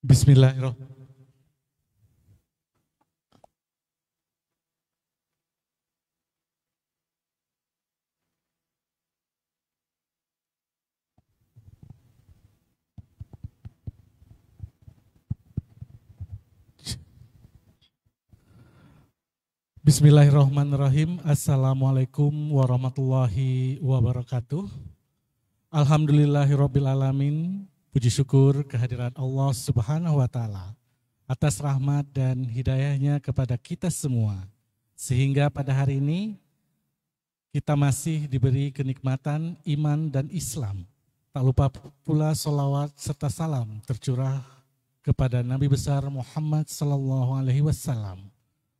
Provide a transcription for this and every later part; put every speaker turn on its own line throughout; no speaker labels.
Bismillahirrahmanirrahim. Bismillahirrahmanirrahim. Assalamualaikum warahmatullahi wabarakatuh. Alhamdulillahirrabbilalamin. Puji syukur kehadiran Allah Subhanahu wa Ta'ala atas rahmat dan hidayahnya kepada kita semua, sehingga pada hari ini kita masih diberi kenikmatan iman dan Islam. Tak lupa pula sholawat serta salam tercurah kepada Nabi besar Muhammad sallallahu alaihi wasallam.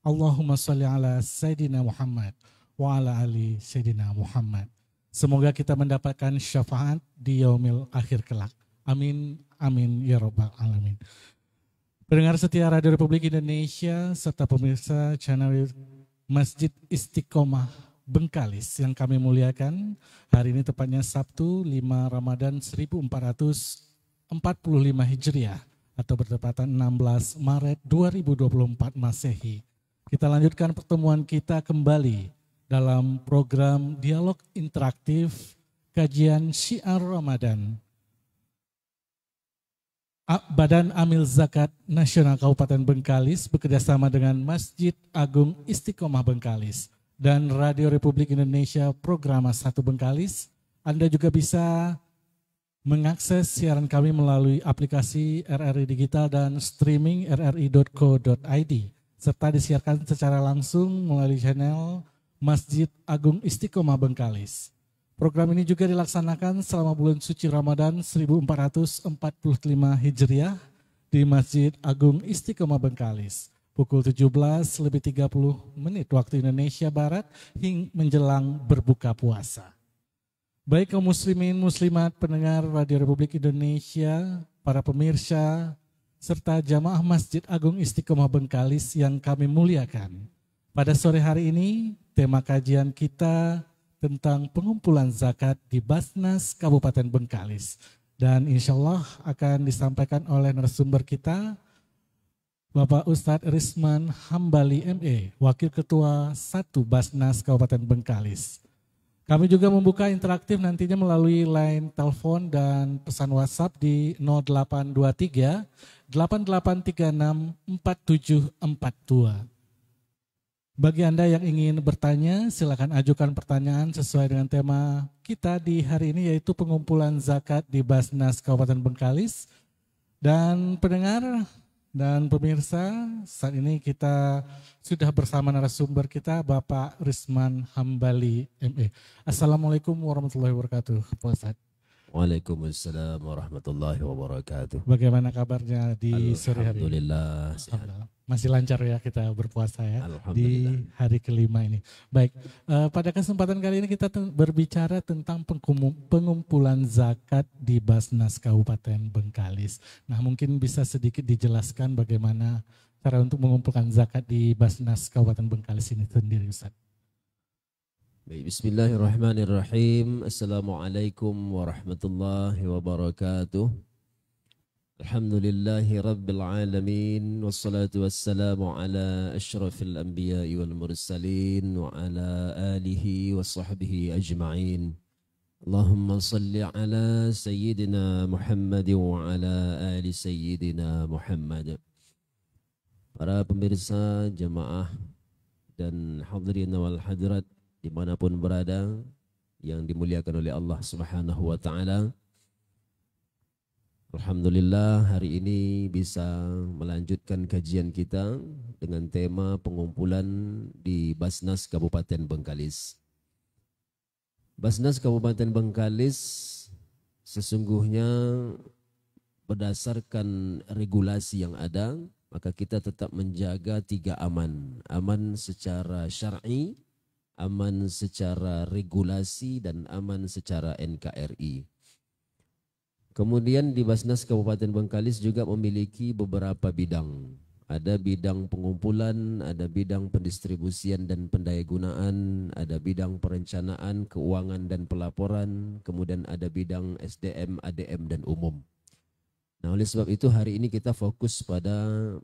Allahumma sholli ala Sayyidina Muhammad wa ala ali Sayyidina Muhammad. Semoga kita mendapatkan syafaat di yaumil akhir kelak. Amin, amin, ya rabbal alamin. Pendengar setia Radio Republik Indonesia serta pemirsa channel Masjid Istiqomah Bengkalis yang kami muliakan, hari ini tepatnya Sabtu 5 Ramadan 1445 Hijriah atau bertepatan 16 Maret 2024 Masehi. Kita lanjutkan pertemuan kita kembali dalam program dialog interaktif kajian Syiar Ramadan. Badan Amil Zakat Nasional Kabupaten Bengkalis bekerjasama dengan Masjid Agung Istiqomah Bengkalis dan Radio Republik Indonesia Program 1 Bengkalis. Anda juga bisa mengakses siaran kami melalui aplikasi RRI Digital dan streaming rri.co.id serta disiarkan secara langsung melalui channel Masjid Agung Istiqomah Bengkalis. Program ini juga dilaksanakan selama bulan suci Ramadan 1445 Hijriah di Masjid Agung Istiqomah Bengkalis. Pukul 17:30 waktu Indonesia Barat hingga menjelang berbuka puasa. Baik kaum muslimin muslimat pendengar Radio Republik Indonesia, para pemirsa, serta jamaah Masjid Agung Istiqomah Bengkalis yang kami muliakan. Pada sore hari ini, tema kajian kita tentang pengumpulan zakat di Basnas Kabupaten Bengkalis. Dan insya Allah akan disampaikan oleh narasumber kita, Bapak Ustadz Risman Hambali ME, Wakil Ketua 1 Basnas Kabupaten Bengkalis. Kami juga membuka interaktif nantinya melalui line telepon dan pesan WhatsApp di 0823 8836 4742. Bagi Anda yang ingin bertanya, silakan ajukan pertanyaan sesuai dengan tema kita di hari ini, yaitu pengumpulan zakat di Basnas Kabupaten Bengkalis. Dan pendengar dan pemirsa, saat ini kita sudah bersama narasumber kita, Bapak Risman Hambali ME. Assalamualaikum warahmatullahi wabarakatuh, Pak Ustadz.
Waalaikumsalam warahmatullahi wabarakatuh.
Bagaimana kabarnya di sore hari ini?
Alhamdulillah.
Masih lancar ya kita berpuasa ya di hari kelima ini. Baik, pada kesempatan kali ini kita berbicara tentang pengumpulan zakat di Basnas Kabupaten Bengkalis. Nah, mungkin bisa sedikit dijelaskan bagaimana cara untuk mengumpulkan zakat di Basnas Kabupaten Bengkalis ini sendiri, Ustaz.
Baik, bismillahirrahmanirrahim. Assalamualaikum warahmatullahi wabarakatuh. Alhamdulillahi rabbil alamin. Wassalatu wassalamu ala ashrafil anbiya'i wal mursalin wa ala alihi wa sahbihi ajma'in. Allahumma salli ala sayyidina Muhammad wa ala ali sayyidina Muhammad. Para pemirsa, jamaah dan hadirin wal hadirat dimanapun berada yang dimuliakan oleh Allah Subhanahu wa Ta'ala. Alhamdulillah hari ini bisa melanjutkan kajian kita dengan tema pengumpulan di Basnas Kabupaten Bengkalis. Basnas Kabupaten Bengkalis sesungguhnya berdasarkan regulasi yang ada, maka kita tetap menjaga 3 aman. Aman secara syar'i, aman secara regulasi, dan aman secara NKRI. Kemudian di Basnas Kabupaten Bengkalis juga memiliki beberapa bidang. Ada bidang pengumpulan, ada bidang pendistribusian dan pendayagunaan, ada bidang perencanaan, keuangan dan pelaporan, kemudian ada bidang SDM, ADM dan umum. Nah, oleh sebab itu hari ini kita fokus pada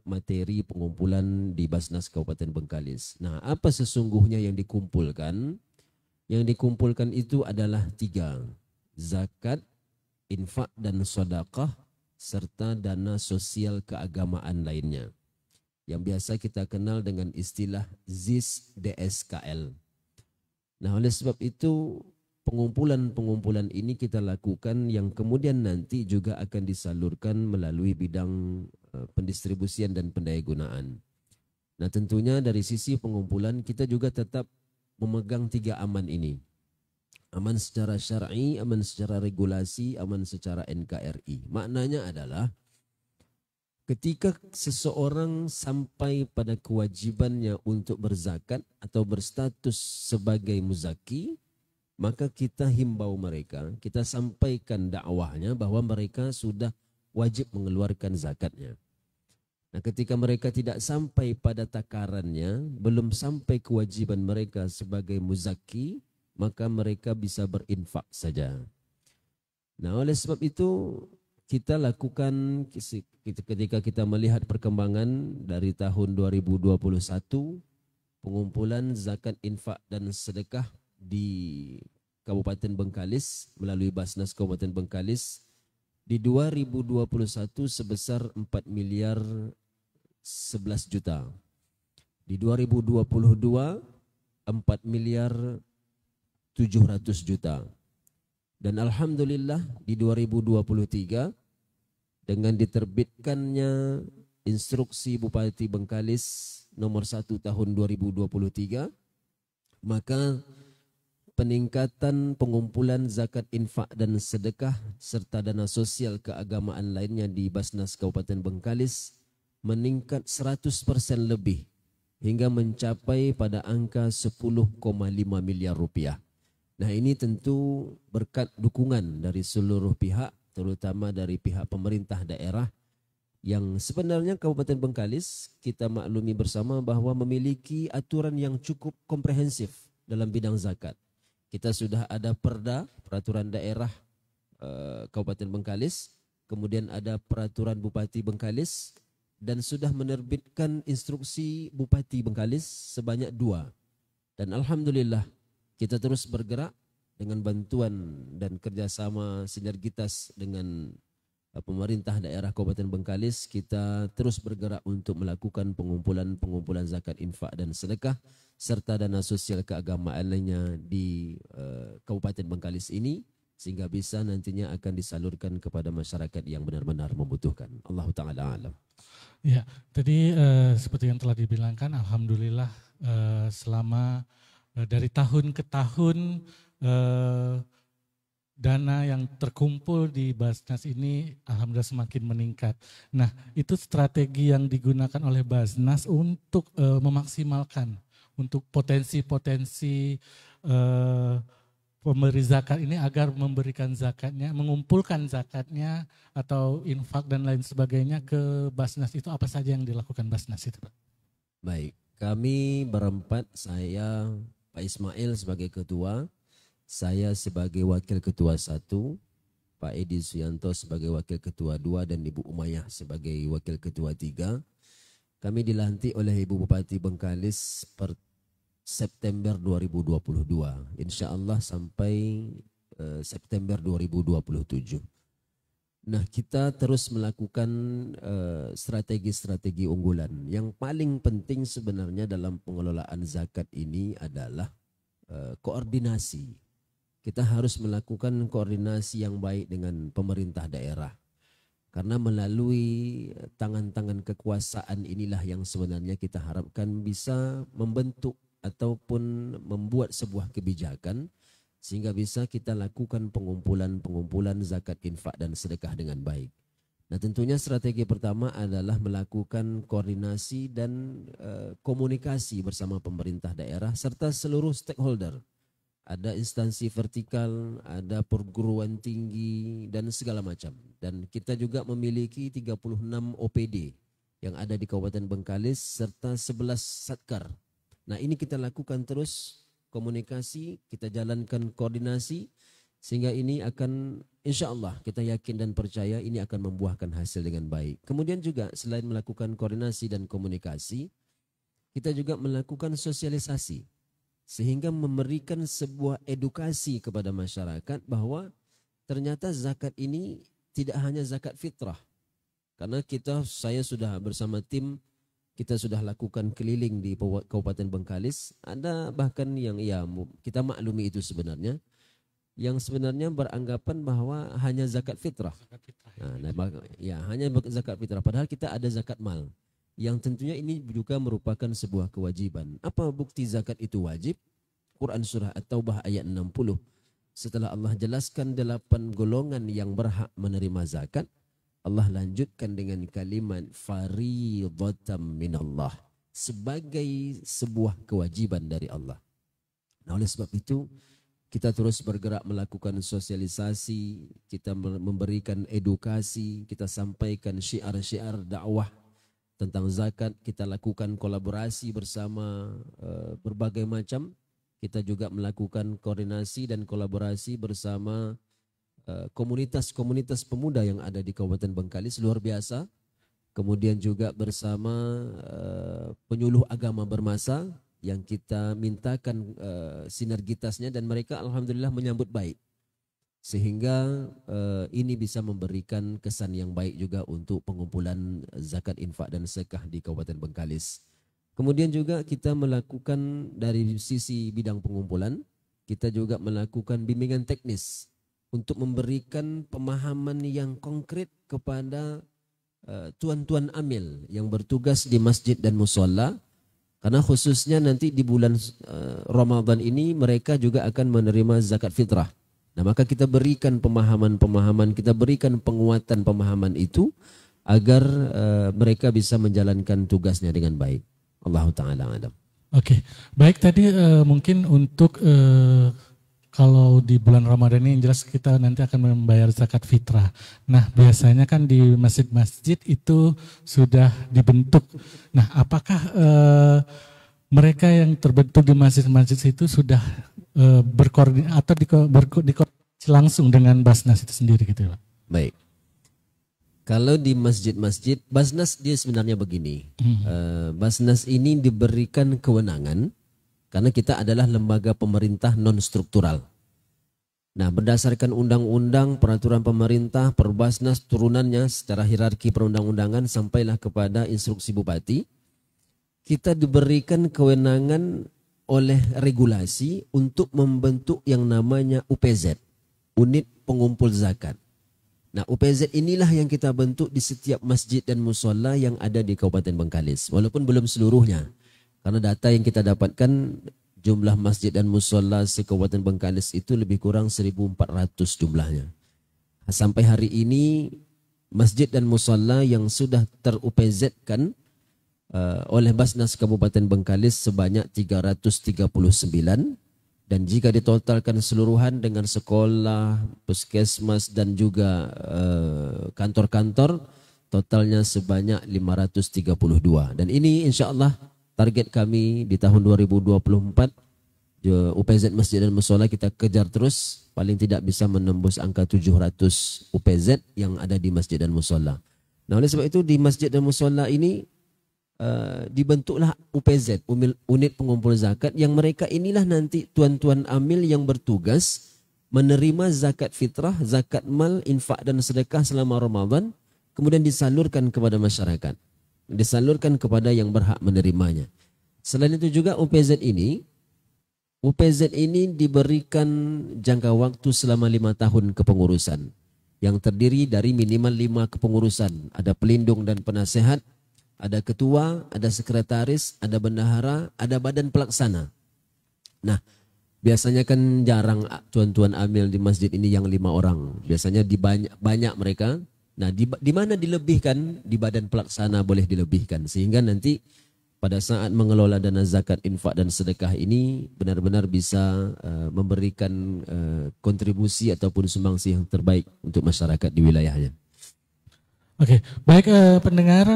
materi pengumpulan di Basnas Kabupaten Bengkalis. Nah, apa sesungguhnya yang dikumpulkan? Yang dikumpulkan itu adalah 3. Zakat, infak dan sedekah, serta dana sosial keagamaan lainnya. Yang biasa kita kenal dengan istilah ZIS DSKL. Nah, oleh sebab itu pengumpulan ini kita lakukan yang kemudian nanti juga akan disalurkan melalui bidang pendistribusian dan pendayagunaan. Nah, tentunya dari sisi pengumpulan kita juga tetap memegang 3 aman ini. Aman secara syar'i, aman secara regulasi, aman secara NKRI. Maknanya adalah ketika seseorang sampai pada kewajibannya untuk berzakat atau berstatus sebagai muzaki, maka kita himbau mereka, kita sampaikan dakwahnya bahwa mereka sudah wajib mengeluarkan zakatnya. Nah, ketika mereka tidak sampai pada takarannya, belum sampai kewajiban mereka sebagai muzaki, maka mereka bisa berinfak saja. Nah, oleh sebab itu kita lakukan ketika kita melihat perkembangan dari tahun 2021, pengumpulan zakat, infak dan sedekah di Kabupaten Bengkalis melalui Basnas Kabupaten Bengkalis di 2021 sebesar 4 miliar 11 juta. Di 2022 4 miliar 700 juta. Dan alhamdulillah di 2023 dengan diterbitkannya instruksi Bupati Bengkalis nomor 1 tahun 2023, maka peningkatan pengumpulan zakat, infak dan sedekah serta dana sosial keagamaan lainnya di Basnas Kabupaten Bengkalis meningkat 100% lebih hingga mencapai pada angka 10,5 miliar rupiah. Nah, ini tentu berkat dukungan dari seluruh pihak, terutama dari pihak pemerintah daerah yang sebenarnya Kabupaten Bengkalis kita maklumi bersama bahwa memiliki aturan yang cukup komprehensif dalam bidang zakat. Kita sudah ada perda, peraturan daerah Kabupaten Bengkalis, kemudian ada peraturan Bupati Bengkalis, dan sudah menerbitkan instruksi Bupati Bengkalis sebanyak 2. Dan alhamdulillah kita terus bergerak dengan bantuan dan kerjasama sinergitas dengan pemerintah daerah Kabupaten Bengkalis. Kita terus bergerak untuk melakukan pengumpulan zakat, infak dan sedekah serta dana sosial keagamaan lainnya di Kabupaten Bengkalis ini, sehingga bisa nantinya akan disalurkan kepada masyarakat yang benar-benar membutuhkan. Allah Ta'ala alam.
Ya, tadi seperti yang telah dibilangkan, alhamdulillah selama dari tahun ke tahun dana yang terkumpul di Basnas ini alhamdulillah semakin meningkat. Nah, itu strategi yang digunakan oleh Basnas untuk memaksimalkan untuk potensi-potensi pemberi zakat ini agar memberikan zakatnya, mengumpulkan zakatnya atau infak dan lain sebagainya ke Basnas itu, apa saja yang dilakukan Basnas itu, Pak?
Baik, kami berempat, saya Pak Ismail sebagai ketua, saya sebagai wakil ketua 1, Pak Edi Suyanto sebagai wakil ketua 2, dan Ibu Umayyah sebagai wakil ketua 3. Kami dilantik oleh Ibu Bupati Bengkalis per September 2022, insya Allah sampai September 2027. Nah, kita terus melakukan strategi-strategi unggulan. Yang paling penting sebenarnya dalam pengelolaan zakat ini adalah koordinasi. Kita harus melakukan koordinasi yang baik dengan pemerintah daerah. Karena melalui tangan-tangan kekuasaan inilah yang sebenarnya kita harapkan bisa membentuk ataupun membuat sebuah kebijakan sehingga bisa kita lakukan pengumpulan zakat, infak dan sedekah dengan baik. Nah, tentunya strategi pertama adalah melakukan koordinasi dan komunikasi bersama pemerintah daerah serta seluruh stakeholder. Ada instansi vertikal, ada perguruan tinggi dan segala macam. Dan kita juga memiliki 36 OPD yang ada di Kabupaten Bengkalis serta 11 Satkar. Nah, ini kita lakukan terus komunikasi, kita jalankan koordinasi Sehingga ini akan insya Allah kita yakin dan percaya ini akan membuahkan hasil dengan baik. Kemudian juga selain melakukan koordinasi dan komunikasi, kita juga melakukan sosialisasi. Sehingga memberikan sebuah edukasi kepada masyarakat bahwa ternyata zakat ini tidak hanya zakat fitrah. Karena saya sudah bersama tim, kita sudah lakukan keliling di Kabupaten Bengkalis. Ada bahkan yang kita maklumi itu sebenarnya, yang sebenarnya beranggapan bahwa hanya zakat fitrah. Hanya zakat fitrah. Padahal kita ada zakat mal, yang tentunya ini juga merupakan sebuah kewajiban. Apa bukti zakat itu wajib? Quran surah At-Taubah ayat 60. Setelah Allah jelaskan 8 golongan yang berhak menerima zakat, Allah lanjutkan dengan kalimat fariidatan minallah, sebagai sebuah kewajiban dari Allah. Nah, oleh sebab itu kita terus bergerak melakukan sosialisasi, kita memberikan edukasi, kita sampaikan syiar-syiar dakwah tentang zakat, kita lakukan kolaborasi bersama berbagai macam. Kita juga melakukan koordinasi dan kolaborasi bersama komunitas-komunitas pemuda yang ada di Kabupaten Bengkalis, luar biasa. Kemudian juga bersama penyuluh agama bermasa yang kita mintakan sinergitasnya, dan mereka alhamdulillah menyambut baik. Sehingga ini bisa memberikan kesan yang baik juga untuk pengumpulan zakat, infak dan sedekah di Kabupaten Bengkalis. Kemudian juga kita melakukan dari sisi bidang pengumpulan, kita juga melakukan bimbingan teknis untuk memberikan pemahaman yang konkret kepada tuan-tuan amil yang bertugas di masjid dan musola. Karena khususnya nanti di bulan Ramadan ini mereka juga akan menerima zakat fitrah. Nah, maka kita berikan pemahaman-pemahaman, kita berikan penguatan pemahaman itu agar mereka bisa menjalankan tugasnya dengan baik. Allahu ta'ala alam.
Oke, baik, tadi mungkin untuk kalau di bulan Ramadan ini jelas kita nanti akan membayar zakat fitrah. Nah, biasanya kan di masjid-masjid itu sudah dibentuk. Nah, apakah mereka yang terbentuk di masjid-masjid itu sudah berkoordinasi atau dikoordinasi langsung dengan Basnas itu sendiri gitu, Pak?
Baik. Kalau di masjid-masjid, Basnas dia sebenarnya begini. Basnas ini diberikan kewenangan karena kita adalah lembaga pemerintah non-struktural. Nah, berdasarkan undang-undang, peraturan pemerintah, Perbasnas turunannya secara hierarki perundang-undangan sampailah kepada instruksi bupati, kita diberikan kewenangan oleh regulasi untuk membentuk yang namanya UPZ, Unit Pengumpul Zakat. Nah, UPZ inilah yang kita bentuk di setiap masjid dan musola yang ada di Kabupaten Bengkalis, walaupun belum seluruhnya. Karena data yang kita dapatkan jumlah masjid dan musola se-Kabupaten Bengkalis itu lebih kurang 1.400 jumlahnya. Sampai hari ini masjid dan musola yang sudah ter-UPZ-kan oleh Basnas Kabupaten Bengkalis sebanyak 339, dan jika ditotalkan seluruhan dengan sekolah, puskesmas dan juga kantor-kantor, totalnya sebanyak 532. Dan ini insya Allah target kami di tahun 2024, UPZ Masjid dan Musola kita kejar terus, paling tidak bisa menembus angka 700 UPZ yang ada di Masjid dan Musola. Nah, oleh sebab itu di Masjid dan Musola ini dibentuklah UPZ, Unit Pengumpul Zakat, yang mereka inilah nanti tuan-tuan amil yang bertugas menerima zakat fitrah, zakat mal, infak dan sedekah selama Ramadan, kemudian disalurkan kepada masyarakat, disalurkan kepada yang berhak menerimanya. Selain itu juga UPZ ini diberikan jangka waktu selama 5 tahun kepengurusan, yang terdiri dari minimal 5 kepengurusan. Ada pelindung dan penasehat, ada ketua, ada sekretaris, ada bendahara, ada badan pelaksana. Nah, biasanya kan jarang tuan-tuan amil di masjid ini yang 5 orang. Biasanya banyak mereka. Nah, di mana dilebihkan? Di badan pelaksana boleh dilebihkan. Sehingga nanti pada saat mengelola dana zakat, infak dan sedekah ini benar-benar bisa memberikan kontribusi ataupun sumbangsi yang terbaik untuk masyarakat di wilayahnya.
Oke, baik pendengar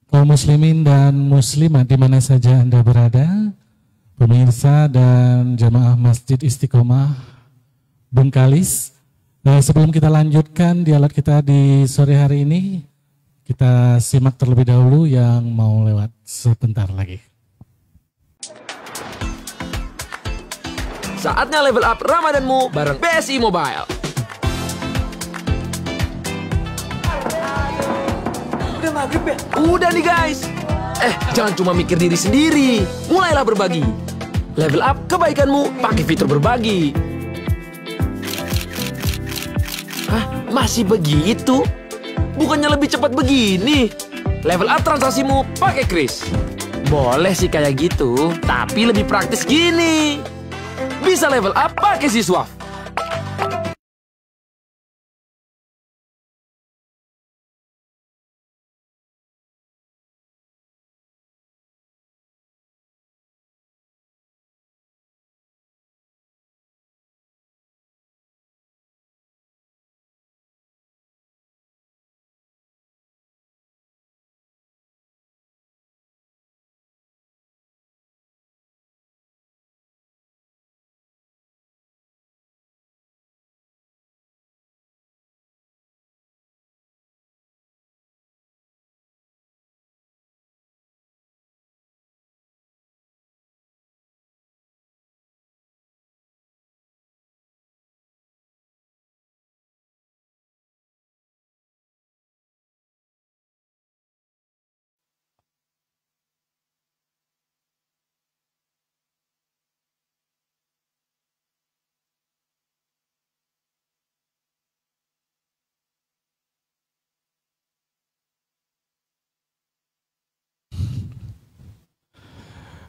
kaum muslimin dan muslimat di mana saja Anda berada, pemirsa dan jamaah Masjid Istiqomah Bengkalis. Sebelum kita lanjutkan dialog kita di sore hari ini, kita simak terlebih dahulu yang mau lewat sebentar lagi.
Saatnya level up Ramadanmu bareng BSI Mobile. Udah maghrib ya? Udah nih guys. Jangan cuma mikir diri sendiri. Mulailah berbagi. Level up kebaikanmu pakai fitur berbagi. Hah? Masih begitu? Bukannya lebih cepat begini? Level up transaksimu pakai Kris. Boleh sih kayak gitu, tapi lebih praktis gini. Bisa level up pakai Siswaf.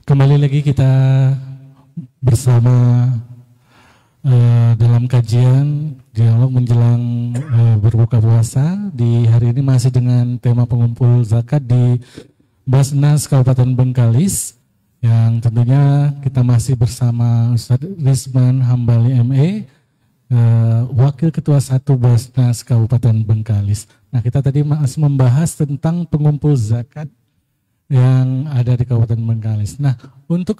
Kembali lagi kita bersama dalam kajian dialog menjelang berbuka puasa. Di hari ini masih dengan tema pengumpul zakat di Basnas Kabupaten Bengkalis, yang tentunya kita masih bersama Ustadz Rizman Hambali ME, Wakil Ketua 1 Basnas Kabupaten Bengkalis. Nah, kita tadi masih membahas tentang pengumpul zakat yang ada di Kabupaten Bengkalis. Nah, untuk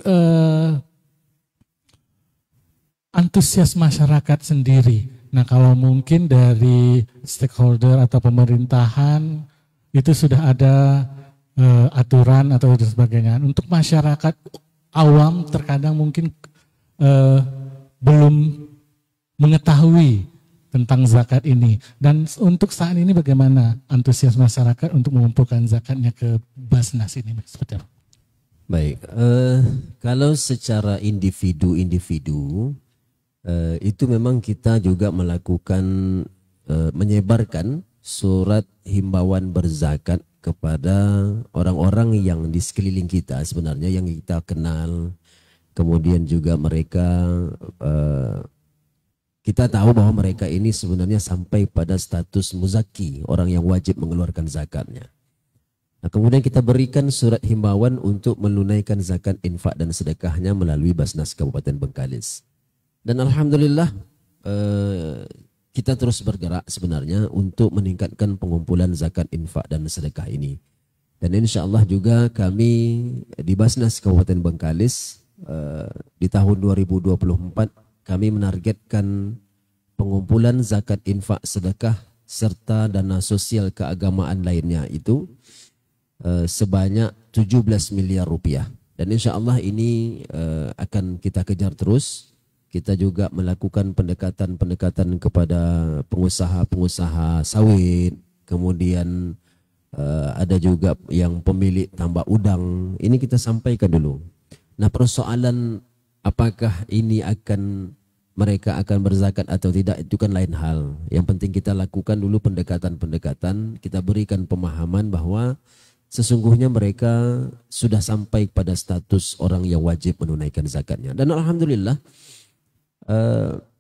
antusias masyarakat sendiri, nah kalau mungkin dari stakeholder atau pemerintahan itu sudah ada aturan atau sebagainya. Untuk masyarakat awam terkadang mungkin belum mengetahui tentang zakat ini. Dan untuk saat ini bagaimana antusias masyarakat untuk mengumpulkan zakatnya ke Basnas ini? Seperti apa?
Baik, kalau secara individu-individu itu memang kita juga melakukan menyebarkan surat himbauan berzakat kepada orang-orang yang di sekeliling kita sebenarnya, yang kita kenal. Kemudian juga mereka kita tahu bahwa mereka ini sebenarnya sampai pada status muzaki, orang yang wajib mengeluarkan zakatnya. Nah, kemudian kita berikan surat himbauan untuk menunaikan zakat infak dan sedekahnya melalui Basnas Kabupaten Bengkalis. Dan alhamdulillah kita terus bergerak sebenarnya untuk meningkatkan pengumpulan zakat infak dan sedekah ini. Dan insya Allah juga kami di Basnas Kabupaten Bengkalis di tahun 2024 kami menargetkan pengumpulan zakat infak sedekah serta dana sosial keagamaan lainnya itu sebanyak 17 miliar rupiah. Dan insya Allah ini akan kita kejar terus. Kita juga melakukan pendekatan-pendekatan kepada pengusaha-pengusaha sawit. Kemudian ada juga yang pemilik tambak udang. Ini kita sampaikan dulu. Nah, persoalan apakah ini mereka akan berzakat atau tidak, itu kan lain hal. Yang penting kita lakukan dulu pendekatan-pendekatan, kita berikan pemahaman bahwa sesungguhnya mereka sudah sampai pada status orang yang wajib menunaikan zakatnya. Dan alhamdulillah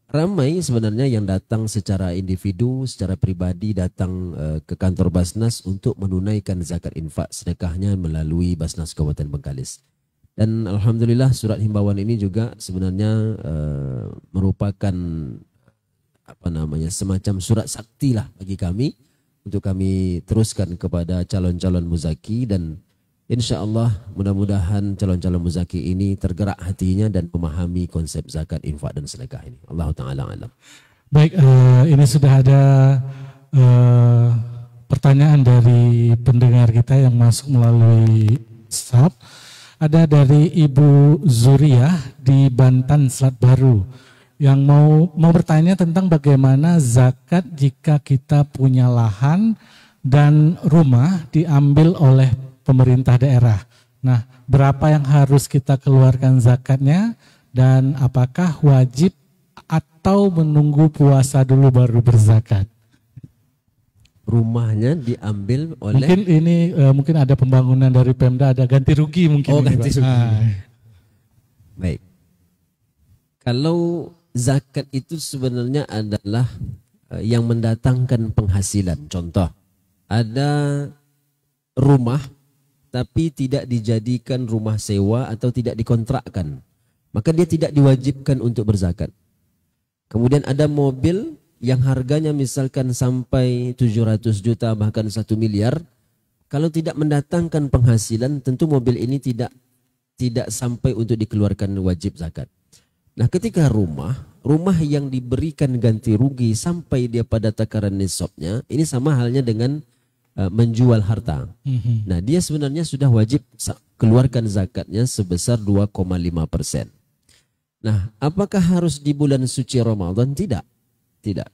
ramai sebenarnya yang datang secara individu, secara pribadi datang ke kantor Basnas untuk menunaikan zakat infak sedekahnya melalui Basnas Kabupaten Bengkalis. Dan alhamdulillah surat himbauan ini juga sebenarnya merupakan semacam surat sakti lah bagi kami untuk kami teruskan kepada calon-calon muzaki. Dan Insya Allah mudah-mudahan calon-calon muzaki ini tergerak hatinya dan memahami konsep zakat, infak dan sedekah ini. Allah Ta'ala alam.
Baik, ini sudah ada pertanyaan dari pendengar kita yang masuk melalui WhatsApp. Ada dari Ibu Zuriah di Bantan, Selat Baru, yang mau bertanya tentang bagaimana zakat jika kita punya lahan dan rumah diambil oleh pemerintah daerah. Nah, berapa yang harus kita keluarkan zakatnya dan apakah wajib atau menunggu puasa dulu baru berzakat?
Rumahnya diambil oleh...
Mungkin ini mungkin ada pembangunan dari Pemda, ada ganti rugi mungkin.
Oh, ganti rugi.
Ah.
Baik. Kalau zakat itu sebenarnya adalah yang mendatangkan penghasilan. Contoh, ada rumah tapi tidak dijadikan rumah sewa atau tidak dikontrakkan, maka dia tidak diwajibkan untuk berzakat. Kemudian ada mobil yang harganya misalkan sampai 700 juta bahkan 1 miliar, kalau tidak mendatangkan penghasilan tentu mobil ini tidak sampai untuk dikeluarkan wajib zakat. Nah, ketika rumah yang diberikan ganti rugi sampai dia pada takaran nisabnya, ini sama halnya dengan menjual harta. Nah, dia sebenarnya sudah wajib keluarkan zakatnya sebesar 2,5%. Nah, apakah harus di bulan suci Ramadan? Tidak.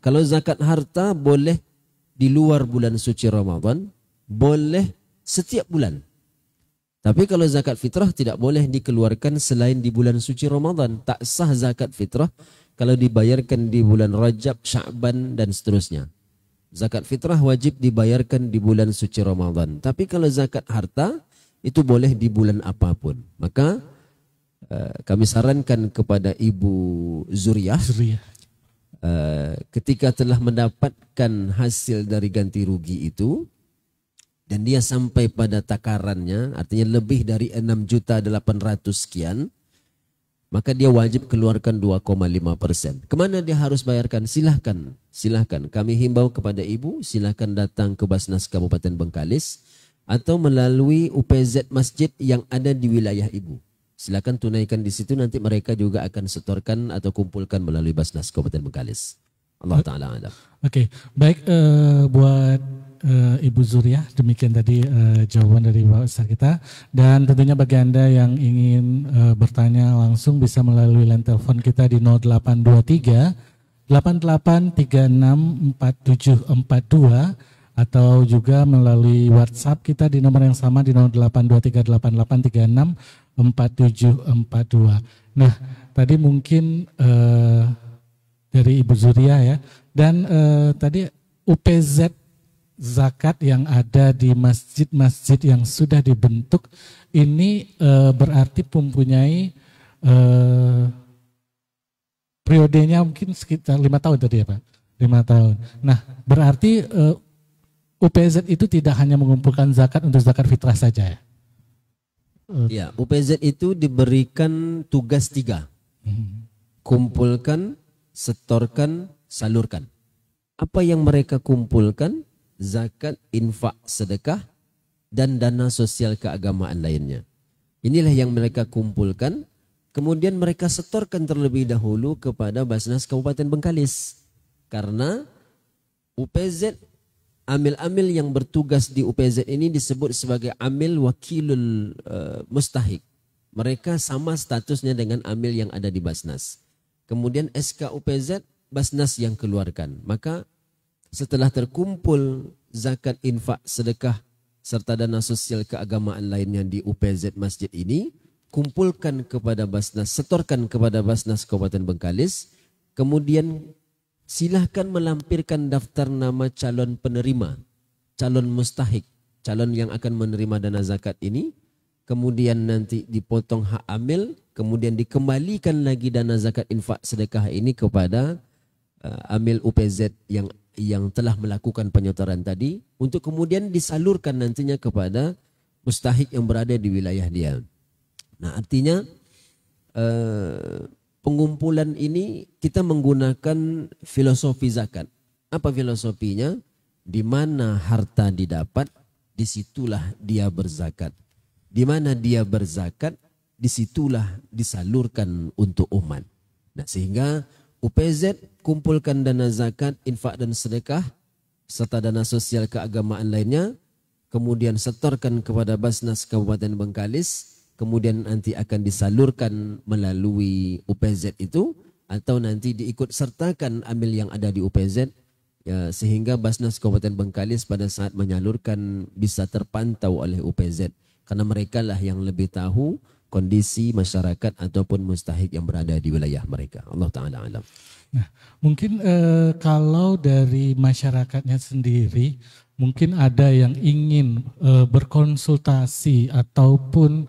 Kalau zakat harta boleh di luar bulan suci Ramadan, boleh setiap bulan. Tapi kalau zakat fitrah tidak boleh dikeluarkan selain di bulan suci Ramadan. Tak sah zakat fitrah kalau dibayarkan di bulan Rajab, Sya'ban dan seterusnya. Zakat fitrah wajib dibayarkan di bulan suci Ramadan. Tapi kalau zakat harta itu boleh di bulan apapun. Maka kami sarankan kepada Ibu Zuriah, ketika telah mendapatkan hasil dari ganti rugi itu dan dia sampai pada takarannya, artinya lebih dari 6.800.000 sekian, maka dia wajib keluarkan 2,5%. Kemana dia harus bayarkan? Silahkan. Kami himbau kepada ibu, silahkan datang ke Basnas Kabupaten Bengkalis atau melalui UPZ masjid yang ada di wilayah ibu. Silahkan tunaikan di situ, nanti mereka juga akan setorkan atau kumpulkan melalui Basnas Kabupaten Bengkalis. Allah Ta'ala alam.
Oke, baik buat Ibu Zuriah, demikian tadi jawaban dari Pak Ustaz kita. Dan tentunya bagi Anda yang ingin bertanya langsung bisa melalui line telepon kita di 0823 88364742 atau juga melalui WhatsApp kita di nomor yang sama di 082388364742. Nah, tadi mungkin dari Ibu Zuriah ya, dan tadi UPZ zakat yang ada di masjid-masjid yang sudah dibentuk ini berarti mempunyai periodenya mungkin sekitar 5 tahun tadi ya Pak, 5 tahun. Nah, berarti UPZ itu tidak hanya mengumpulkan zakat untuk zakat fitrah saja ya?
Ya, UPZ itu diberikan tugas 3. Kumpulkan, setorkan, salurkan. Apa yang mereka kumpulkan? Zakat, infak, sedekah, dan dana sosial keagamaan lainnya. Inilah yang mereka kumpulkan, kemudian mereka setorkan terlebih dahulu kepada Basnas Kabupaten Bengkalis. Karena UPZ, amil-amil yang bertugas di UPZ ini disebut sebagai amil wakilul mustahik. Mereka sama statusnya dengan amil yang ada di Basnas. Kemudian SK UPZ, Basnas yang keluarkan. Maka setelah terkumpul zakat, infak, sedekah, serta dana sosial keagamaan lainnya di UPZ masjid ini, kumpulkan kepada Basnas, setorkan kepada Basnas Kabupaten Bengkalis, kemudian silahkan melampirkan daftar nama calon penerima, calon mustahik, calon yang akan menerima dana zakat ini, kemudian nanti dipotong hak amil, kemudian dikembalikan lagi dana zakat, infak, sedekah ini kepada amil UPZ yang telah melakukan penyetoran tadi untuk kemudian disalurkan nantinya kepada mustahik yang berada di wilayah dia. Nah, artinya pengumpulan ini kita menggunakan filosofi zakat. Apa filosofinya? Di mana harta didapat, disitulah dia berzakat. di mana dia berzakat, disitulah disalurkan untuk umat. Nah, sehingga UPZ kumpulkan dana zakat, infak dan sedekah, serta dana sosial keagamaan lainnya, kemudian setorkan kepada Basnas Kabupaten Bengkalis, kemudian nanti akan disalurkan melalui UPZ itu, atau nanti diikut sertakan amil yang ada di UPZ, ya, sehingga Basnas Kabupaten Bengkalis pada saat menyalurkan bisa terpantau oleh UPZ, karena mereka lah yang lebih tahu kondisi masyarakat ataupun mustahik yang berada di wilayah mereka. Allah Ta'ala alam.
Nah, mungkin kalau dari masyarakatnya sendiri, mungkin ada yang ingin berkonsultasi ataupun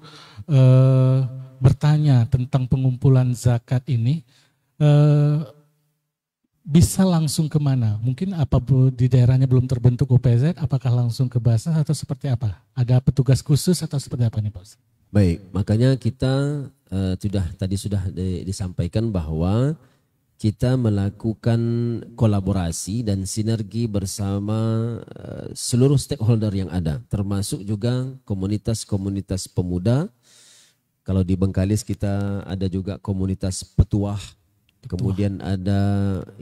bertanya tentang pengumpulan zakat ini, bisa langsung kemana? Mungkin apa di daerahnya belum terbentuk UPZ, apakah langsung ke Basnas atau seperti apa? Ada petugas khusus atau seperti apa nih Pak Ustaz?
Baik, makanya kita tadi sudah disampaikan bahwa kita melakukan kolaborasi dan sinergi bersama seluruh stakeholder yang ada, termasuk juga komunitas-komunitas pemuda. Kalau di Bengkalis kita ada juga komunitas petuah, kemudian ada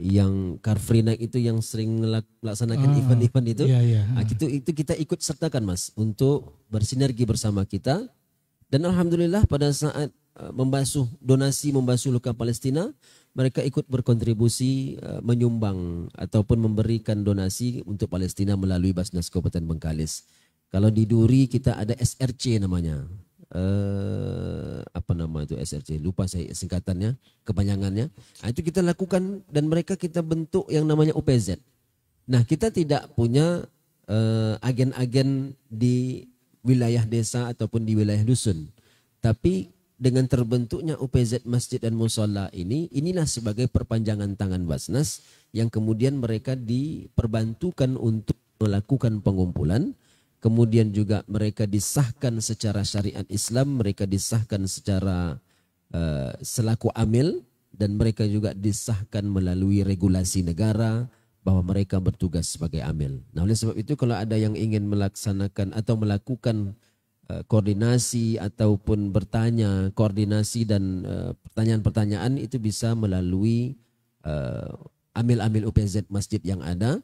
yang Car Free Night itu yang sering melaksanakan event-event itu. Nah, itu kita ikut sertakan Mas untuk bersinergi bersama kita. Dan alhamdulillah pada saat membasuh luka Palestina, mereka ikut berkontribusi menyumbang ataupun memberikan donasi untuk Palestina melalui Basnas Kabupaten Bengkalis. Kalau di Duri kita ada SRC namanya. Apa nama itu SRC? Lupa saya singkatannya, kepanjangannya. Nah, itu kita lakukan dan mereka kita bentuk yang namanya UPZ. Nah, kita tidak punya agen-agen di wilayah desa ataupun di wilayah dusun. Tapi dengan terbentuknya UPZ Masjid dan Musholla inilah sebagai perpanjangan tangan Basnas yang kemudian mereka diperbantukan untuk melakukan pengumpulan, kemudian juga mereka disahkan secara syariat Islam, mereka disahkan secara selaku amil, dan mereka juga disahkan melalui regulasi negara bahwa mereka bertugas sebagai amil. Nah, oleh sebab itu kalau ada yang ingin melaksanakan atau melakukan koordinasi ataupun bertanya, koordinasi dan pertanyaan-pertanyaan itu bisa melalui amil-amil UPZ masjid yang ada,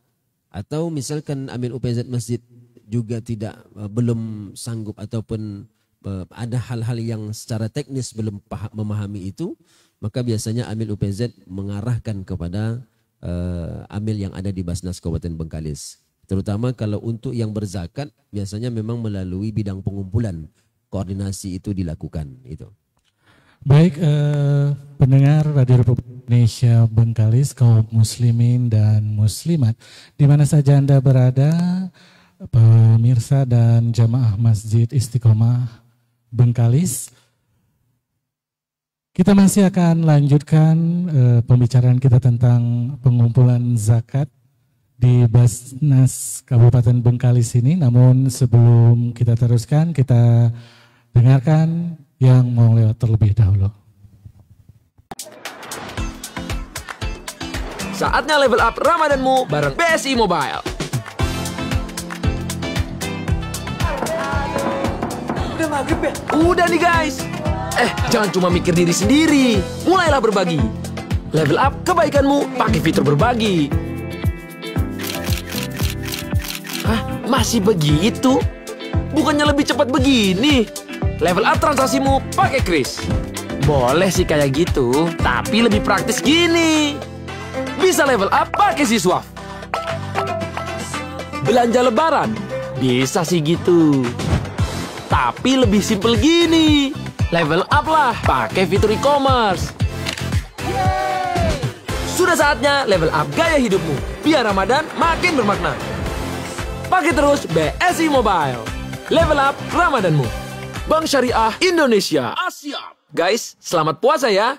atau misalkan amil UPZ masjid juga belum sanggup ataupun ada hal-hal yang secara teknis belum memahami itu, maka biasanya amil UPZ mengarahkan kepada amil yang ada di Basnas Kabupaten Bengkalis. Terutama kalau untuk yang berzakat biasanya memang melalui bidang pengumpulan, koordinasi itu dilakukan itu.
Baik, pendengar Radio Republik Indonesia Bengkalis, kaum muslimin dan muslimat, di mana saja Anda berada, pemirsa dan jamaah Masjid Istiqomah Bengkalis, kita masih akan lanjutkan pembicaraan kita tentang pengumpulan zakat di Basnas Kabupaten Bengkalis ini. Namun sebelum kita teruskan, kita dengarkan yang mau lewat terlebih dahulu.
Saatnya level up Ramadanmu bareng BSI Mobile. Udah maghrib ya? Udah nih guys. Jangan cuma mikir diri sendiri. Mulailah berbagi. Level up kebaikanmu pakai fitur berbagi. Hah? Masih begitu? Bukannya lebih cepat begini? Level up transaksimu pakai Kris. Boleh sih kayak gitu, tapi lebih praktis gini. Bisa level up pakai Siswaf. Belanja lebaran? Bisa sih gitu. Tapi lebih simple gini. Level up lah pakai fitur e-commerce. Sudah saatnya level up gaya hidupmu. Biar Ramadan makin bermakna. Pakai terus BSI Mobile. Level up Ramadanmu. Bank Syariah Indonesia. Asia. Guys, selamat puasa ya.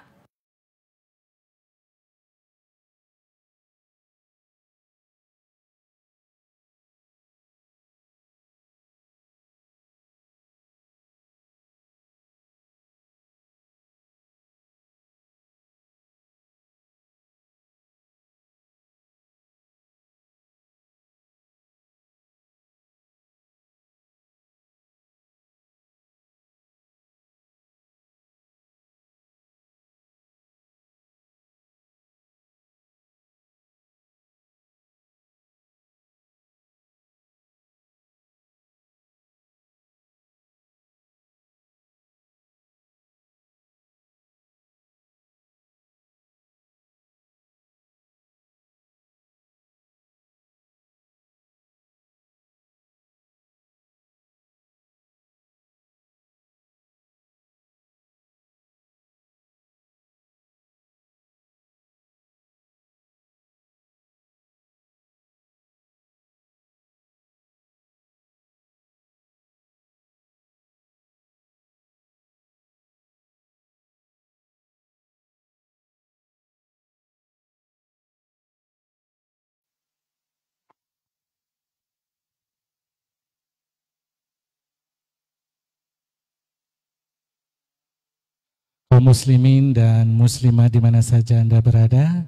kaum muslimin dan muslimah di mana saja Anda berada,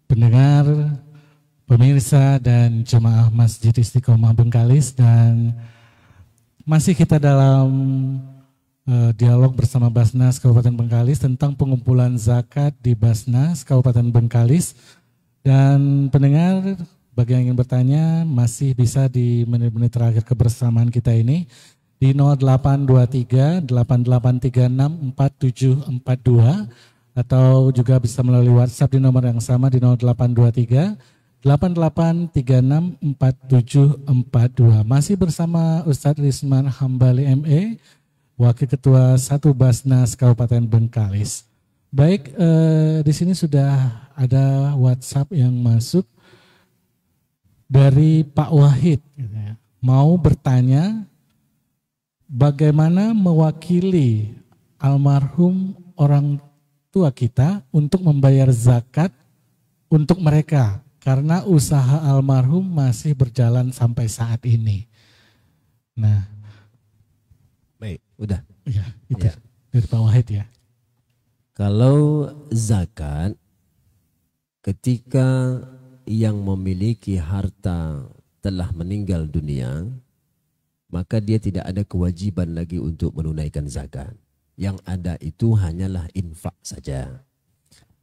pendengar, pemirsa dan jemaah Masjid Istiqomah Bengkalis, dan masih kita dalam dialog bersama Basnas Kabupaten Bengkalis tentang pengumpulan zakat di Basnas Kabupaten Bengkalis. Dan pendengar, bagi yang ingin bertanya masih bisa di menit-menit terakhir kebersamaan kita ini di 0823 8836 4742 atau juga bisa melalui WhatsApp di nomor yang sama di 0823 8836 4742. Masih bersama Ustadz Risman Hambali ME, Wakil Ketua 1 Basnas Kabupaten Bengkalis. Baik, di sini sudah ada WhatsApp yang masuk dari Pak Wahid, mau bertanya bagaimana mewakili almarhum orang tua kita untuk membayar zakat untuk mereka karena usaha almarhum masih berjalan sampai saat ini. Nah,
baik, udah.
Ya, itu ya. Dari Pak Wahid ya.
Kalau zakat, ketika yang memiliki harta telah meninggal dunia, maka dia tidak ada kewajiban lagi untuk menunaikan zakat. Yang ada itu hanyalah infak saja.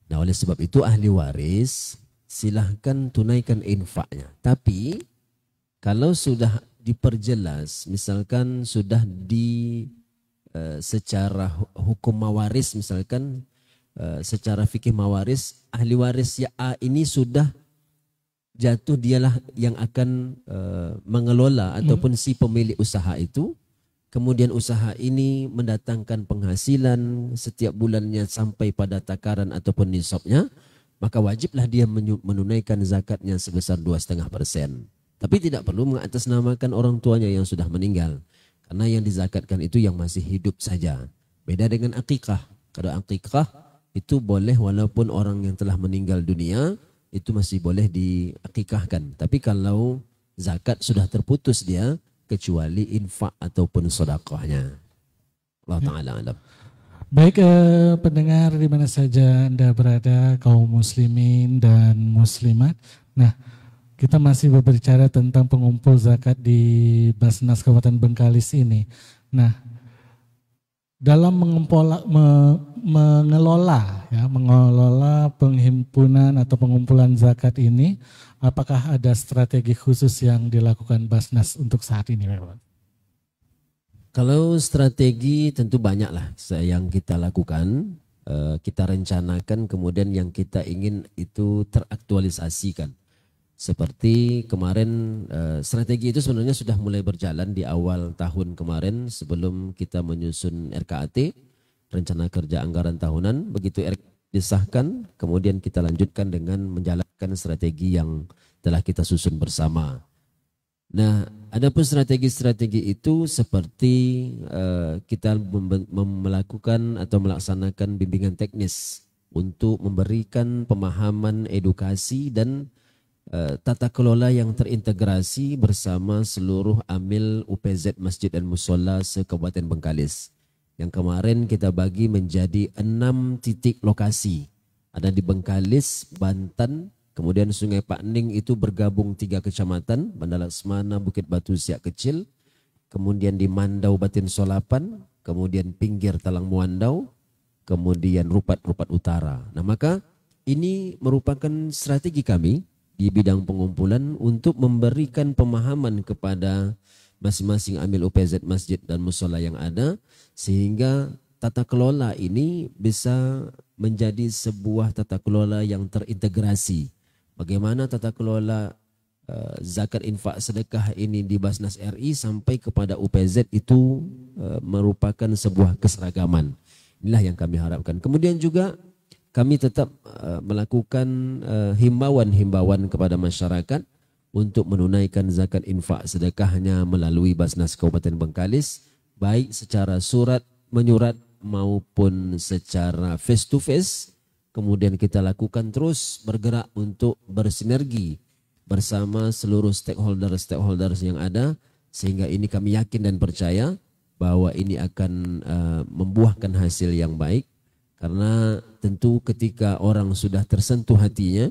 Nah, oleh sebab itu ahli waris silahkan tunaikan infaknya. Tapi kalau sudah diperjelas, misalkan sudah secara hukum mawaris, misalkan secara fikih mawaris, ahli waris ya A ini sudah jatuh, dialah yang akan mengelola ataupun si pemilik usaha itu. Kemudian usaha ini mendatangkan penghasilan setiap bulannya sampai pada takaran ataupun nisabnya, maka wajiblah dia menunaikan zakatnya sebesar 2,5%. Tapi tidak perlu mengatasnamakan orang tuanya yang sudah meninggal, karena yang dizakatkan itu yang masih hidup saja. Beda dengan akikah. Kalau akikah itu boleh walaupun orang yang telah meninggal dunia, itu masih boleh diakikahkan. Tapi kalau zakat sudah terputus dia, kecuali infak ataupun sedekahnya. Allah Ta'ala alam.
Baik, pendengar di mana saja Anda berada, kaum muslimin dan muslimat. Nah, kita masih berbicara tentang pengumpul zakat di Basnas Kabupaten Bengkalis ini. Nah, dalam mengelola penghimpunan atau pengumpulan zakat ini, apakah ada strategi khusus yang dilakukan Basnas untuk saat ini, Pak?
Kalau strategi tentu banyaklah yang kita lakukan, kita rencanakan, kemudian yang kita ingin itu teraktualisasikan. Seperti kemarin, strategi itu sebenarnya sudah mulai berjalan di awal tahun kemarin sebelum kita menyusun RKAT, Rencana Kerja Anggaran Tahunan. Begitu disahkan, kemudian kita lanjutkan dengan menjalankan strategi yang telah kita susun bersama. Nah, adapun strategi-strategi itu seperti kita melakukan atau melaksanakan bimbingan teknis untuk memberikan pemahaman, edukasi dan tata kelola yang terintegrasi bersama seluruh amil UPZ Masjid dan Musola se-Kabupaten Bengkalis. Yang kemarin kita bagi menjadi 6 titik lokasi. Ada di Bengkalis, Banten, kemudian Sungai Pakning itu bergabung 3 kecamatan, Banda Laksmana, Bukit Batu, Siak Kecil, kemudian di Mandau, Batin Solapan, kemudian pinggir Talang Muandau, kemudian Rupat Utara. Nah, maka ini merupakan strategi kami di bidang pengumpulan untuk memberikan pemahaman kepada masing-masing amil UPZ masjid dan musola yang ada, sehingga tata kelola ini bisa menjadi sebuah tata kelola yang terintegrasi. Bagaimana tata kelola zakat infak sedekah ini di Basnas RI sampai kepada UPZ itu merupakan sebuah keseragaman. Inilah yang kami harapkan. Kemudian juga kami tetap melakukan himbauan-himbauan kepada masyarakat untuk menunaikan zakat infak sedekahnya melalui Basnas Kabupaten Bengkalis, baik secara surat menyurat maupun secara face to face. Kemudian kita lakukan terus bergerak untuk bersinergi bersama seluruh stakeholders yang ada, sehingga ini kami yakin dan percaya bahwa ini akan membuahkan hasil yang baik. Karena tentu ketika orang sudah tersentuh hatinya,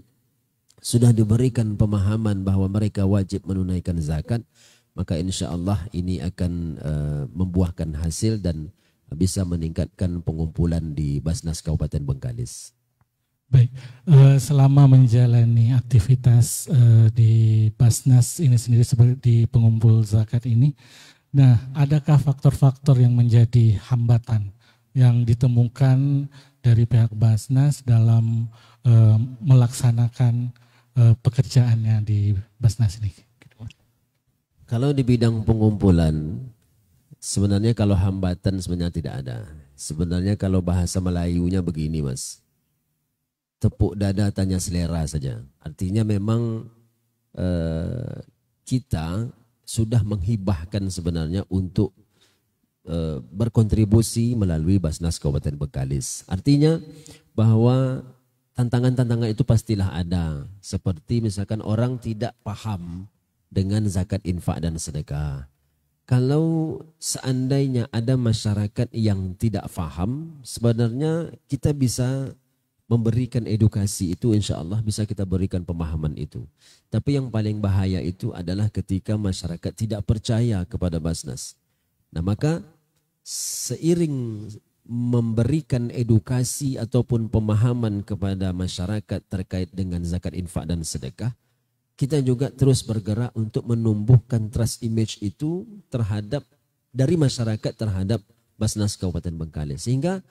sudah diberikan pemahaman bahwa mereka wajib menunaikan zakat, maka insya Allah ini akan membuahkan hasil dan bisa meningkatkan pengumpulan di Basnas Kabupaten Bengkalis.
Baik, selama menjalani aktivitas di Basnas ini sendiri seperti pengumpul zakat ini, nah adakah faktor-faktor yang menjadi hambatan yang ditemukan dari pihak Basnas dalam melaksanakan pekerjaannya di Basnas ini?
Kalau di bidang pengumpulan, sebenarnya kalau hambatan sebenarnya tidak ada. Sebenarnya kalau bahasa Melayunya begini Mas, tepuk dada tanya selera saja. Artinya memang kita sudah menghibahkan sebenarnya untuk berkontribusi melalui Basnas Kabupaten Bengkalis. Artinya bahwa tantangan-tantangan itu pastilah ada. Seperti misalkan orang tidak paham dengan zakat infak dan sedekah. Kalau seandainya ada masyarakat yang tidak paham, sebenarnya kita bisa memberikan edukasi itu, insya Allah bisa kita berikan pemahaman itu. Tapi yang paling bahaya itu adalah ketika masyarakat tidak percaya kepada Basnas. Nah maka seiring memberikan edukasi ataupun pemahaman kepada masyarakat terkait dengan zakat infak dan sedekah, kita juga terus bergerak untuk menumbuhkan trust image itu terhadap dari masyarakat terhadap Basnas Kabupaten Bengkalis. Sehingga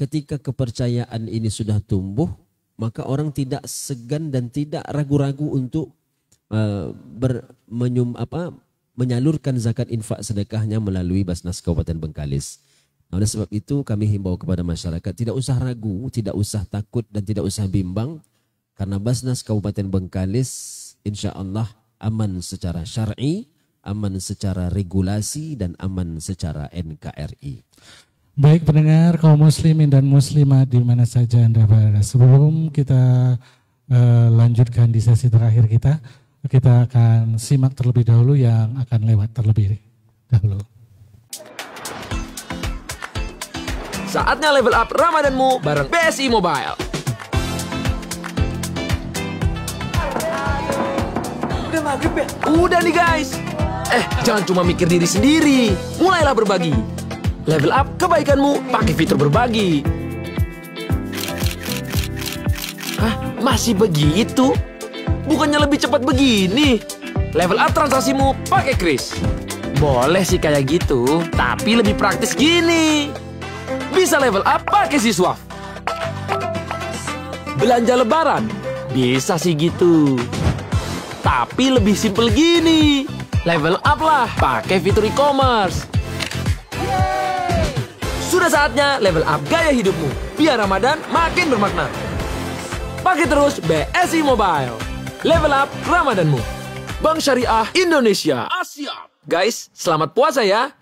ketika kepercayaan ini sudah tumbuh, maka orang tidak segan dan tidak ragu-ragu untuk menyalurkan zakat infak sedekahnya melalui Basnas Kabupaten Bengkalis. Oleh sebab itu kami himbau kepada masyarakat tidak usah ragu, tidak usah takut dan tidak usah bimbang. Karena Basnas Kabupaten Bengkalis insya Allah aman secara syar'i, aman secara regulasi dan aman secara NKRI.
Baik pendengar kaum muslimin dan muslimat di mana saja Anda berada. Sebelum kita lanjutkan di sesi terakhir kita akan simak terlebih dahulu yang akan lewat terlebih dahulu.
Saatnya level up Ramadanmu bareng BSI Mobile. Udah maghrib ya? Udah nih guys. Jangan cuma mikir diri sendiri. Mulailah berbagi. Level up kebaikanmu pakai fitur berbagi. Hah? Masih begitu? Bukannya lebih cepat begini? Level up transaksimu pakai Kris. Boleh sih kayak gitu, tapi lebih praktis gini. Bisa level up pakai Siswaf. Belanja lebaran? Bisa sih gitu. Tapi lebih simple gini. Level up lah pakai fitur e-commerce. Sudah saatnya level up gaya hidupmu. Biar Ramadan makin bermakna. Pakai terus BSI Mobile. Level up Ramadanmu. Bank Syariah Indonesia. Asia. Guys, selamat puasa ya.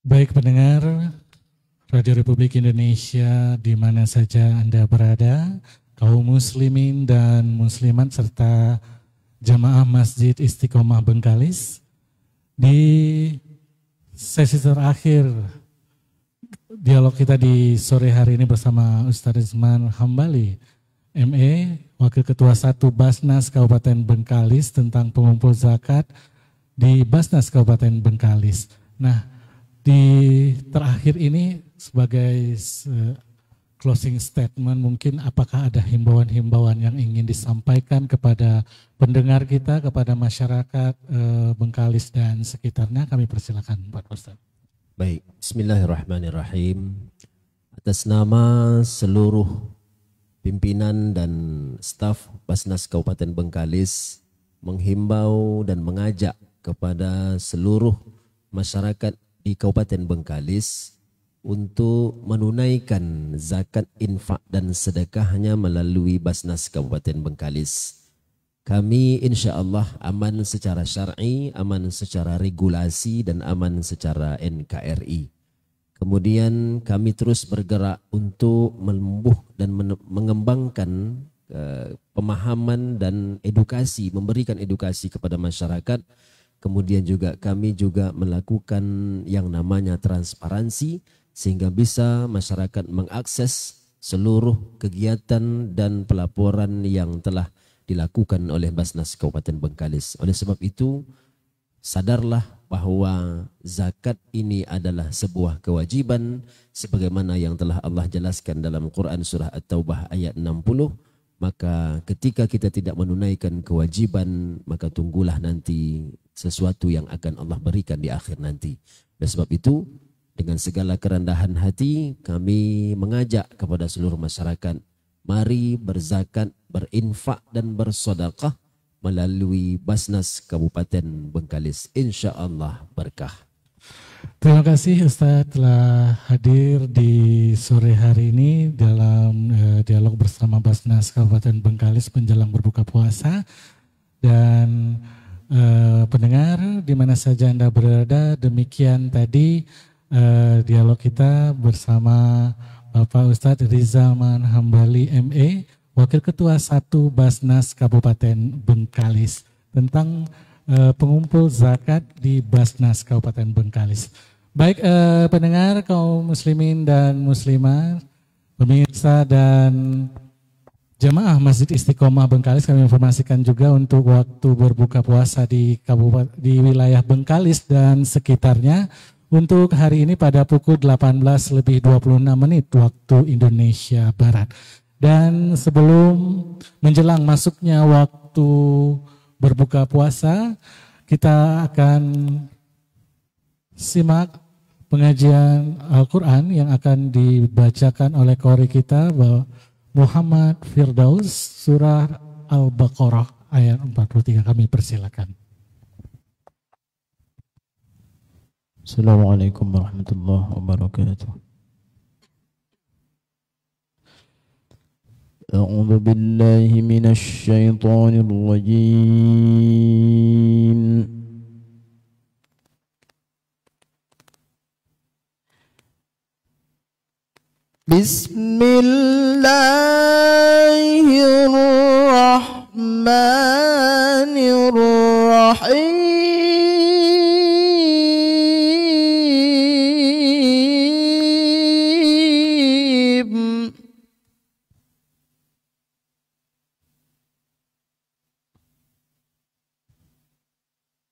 Baik pendengar Radio Republik Indonesia di mana saja Anda berada, kaum muslimin dan muslimat serta jamaah Masjid Istiqomah Bengkalis, di sesi terakhir dialog kita di sore hari ini bersama Ustadz Rizman Hambali, ME, Wakil Ketua 1 Basnas Kabupaten Bengkalis tentang pengumpul zakat di Basnas Kabupaten Bengkalis. Nah, di terakhir ini sebagai closing statement, mungkin apakah ada himbauan-himbauan yang ingin disampaikan kepada pendengar kita, kepada masyarakat Bengkalis dan sekitarnya? Kami persilakan Pak Ustaz.
Baik, bismillahirrahmanirrahim. Atas nama seluruh pimpinan dan staf Basnas Kabupaten Bengkalis menghimbau dan mengajak kepada seluruh masyarakat di Kabupaten Bengkalis untuk menunaikan zakat, infak dan sedekahnya melalui Basnas Kabupaten Bengkalis. Kami insya Allah aman secara syar'i, aman secara regulasi dan aman secara NKRI. Kemudian kami terus bergerak untuk menumbuh dan mengembangkan pemahaman dan edukasi, memberikan edukasi kepada masyarakat. Kemudian juga kami juga melakukan yang namanya transparansi sehingga bisa masyarakat mengakses seluruh kegiatan dan pelaporan yang telah dilakukan oleh Basnas Kabupaten Bengkalis. Oleh sebab itu, sadarlah bahwa zakat ini adalah sebuah kewajiban sebagaimana yang telah Allah jelaskan dalam Quran surah At-Taubah ayat 60. Maka ketika kita tidak menunaikan kewajiban, maka tunggulah nanti sesuatu yang akan Allah berikan di akhir nanti. Oleh sebab itu, dengan segala kerendahan hati, kami mengajak kepada seluruh masyarakat, mari berzakat, berinfak dan bersedekah melalui Basnas Kabupaten Bengkalis. Insya Allah berkah.
Terima kasih Ustaz telah hadir di sore hari ini dalam dialog bersama Basnas Kabupaten Bengkalis menjelang berbuka puasa. Dan pendengar di mana saja Anda berada, demikian tadi dialog kita bersama Bapak Ustadz Rizman Hambali ME, Wakil Ketua 1 Basnas Kabupaten Bengkalis tentang pengumpul zakat di Basnas Kabupaten Bengkalis. Baik pendengar kaum muslimin dan muslimat, pemirsa dan jamaah Masjid Istiqomah Bengkalis, kami informasikan juga untuk waktu berbuka puasa di wilayah Bengkalis dan sekitarnya untuk hari ini pada pukul 18:26 waktu Indonesia Barat. Dan sebelum menjelang masuknya waktu berbuka puasa, kita akan simak pengajian Al-Quran yang akan dibacakan oleh qori kita Muhammad Firdaus, surah Al-Baqarah ayat 43. Kami persilakan.
Assalamualaikum warahmatullahi wabarakatuh. أعوذ بالله من الشيطان الرجيم. بسم الله الرحمن الرحيم.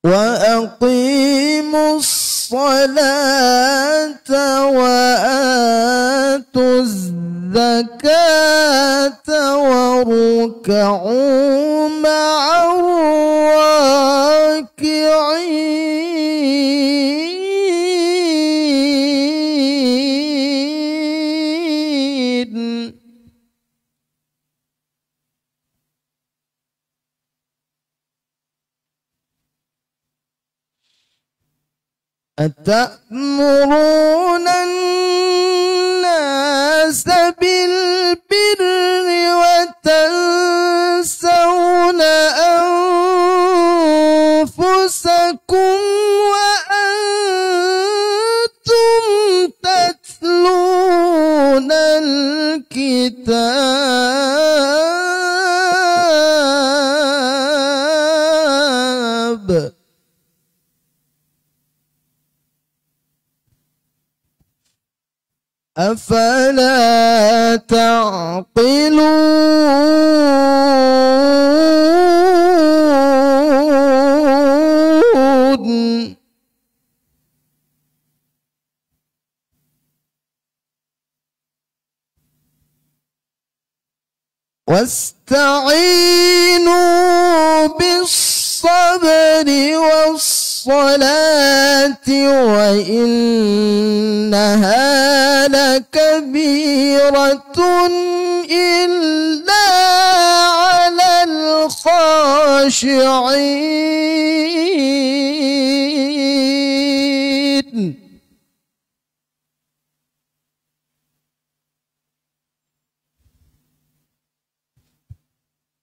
وأقيموا الصلاة وآتوا الزكاة واركعوا مع الراكعين. أتأمرون الناس بالبر وتنسون أنفسكم وأنتم أفلا تعقلون واستعينوا بالصبر والصلاة وإنها لكبيرة إلا على الخاشعين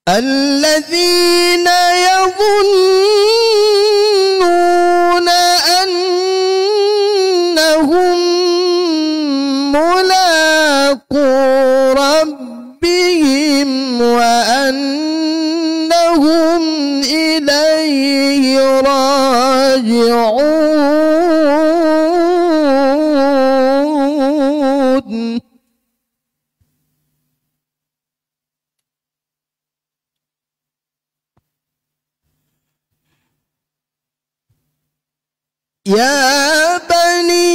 الذين يظنون أنهم ملاقو ربهم وأنهم إليه راجعون يا بني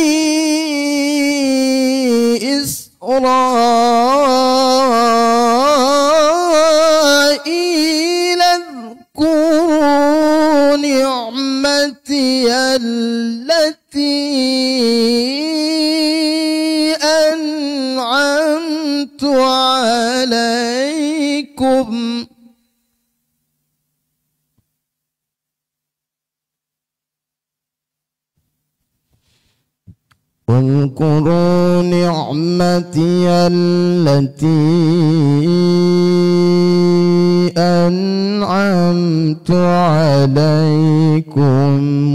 إسرائيل اذكروا نعمتي التي أنعمت عليكم واذكروا نعمتي التي أنعمت عليكم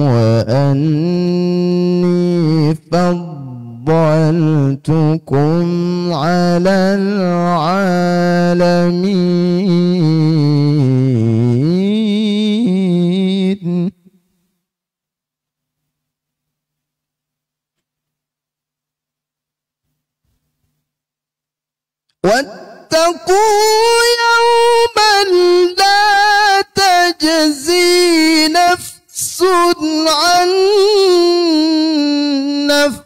وأني فضلتكم على العالمين واتقوا يوما لا تجزي نفس عن نفس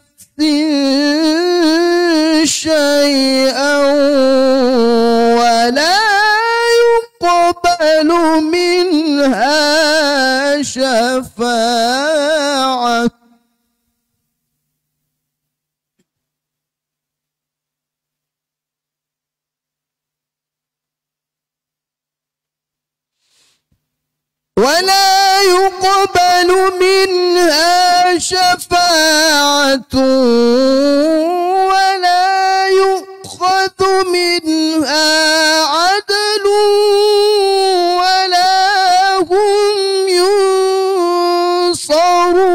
شيئا ولا يقبل منها شفاعة ولا يؤخذ منها عدل ولا هم ينصرون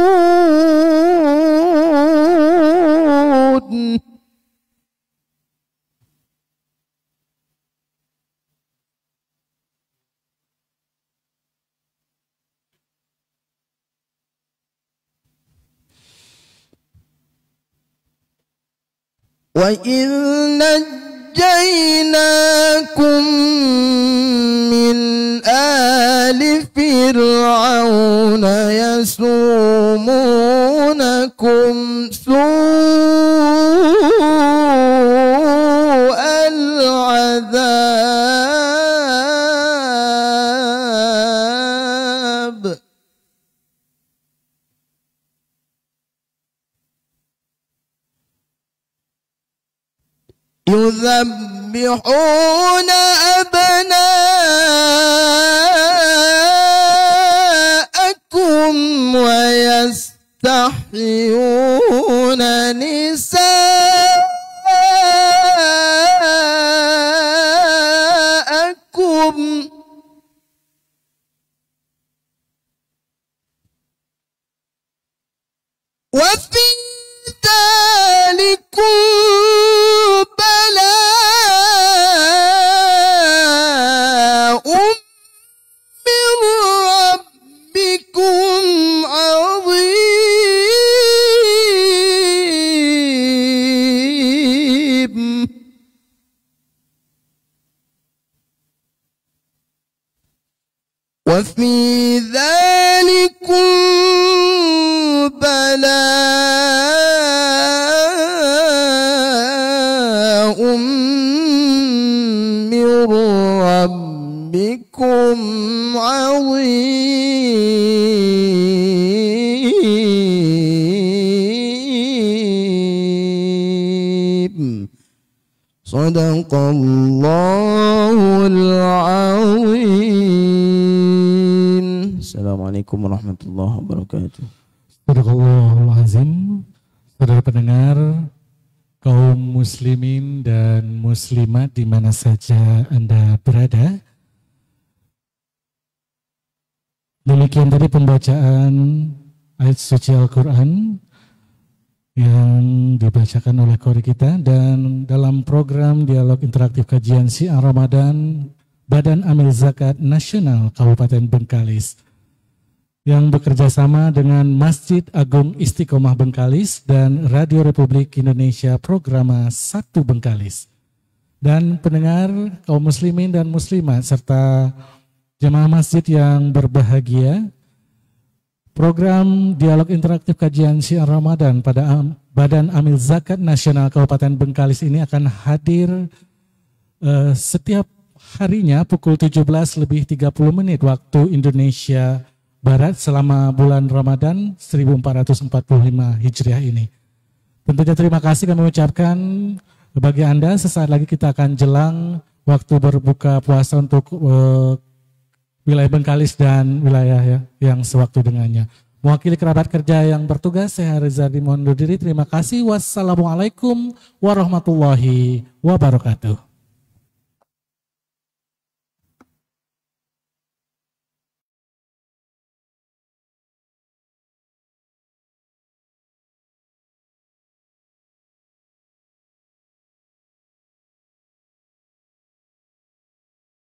وإذ نجيناكم من آل فرعون يسومونكم سوء العذاب يذبحون أبناءكم ويستحيون نساءكم وفي ذلكم بلاء من ربكم عظيم آلاء من ربكم عظيم صدق الله العظيم. Assalamualaikum warahmatullahi wabarakatuh.
Sadaqallahul azim. Saudara pendengar, kaum muslimin dan muslimat di mana saja Anda berada. Demikian tadi pembacaan ayat suci Al-Quran yang dibacakan oleh qori kita, dan dalam program dialog interaktif kajian Syiar Ramadan Badan Amil Zakat Nasional Kabupaten Bengkalis yang bekerja sama dengan Masjid Agung Istiqomah Bengkalis dan Radio Republik Indonesia Programa 1 Bengkalis. Dan pendengar kaum muslimin dan muslimat serta jemaah masjid yang berbahagia, program dialog interaktif kajian Syiar Ramadan pada Badan Amil Zakat Nasional Kabupaten Bengkalis ini akan hadir setiap harinya pukul 17:30 waktu Indonesia Barat selama bulan Ramadan 1445 Hijriah ini. Tentunya terima kasih kami ucapkan bagi Anda. Sesaat lagi kita akan jelang waktu berbuka puasa untuk wilayah Bengkalis dan wilayah yang sewaktu dengannya. Mewakili kerabat kerja yang bertugas, saya Rizadi mohon undur diri. Terima kasih. Wassalamualaikum warahmatullahi wabarakatuh.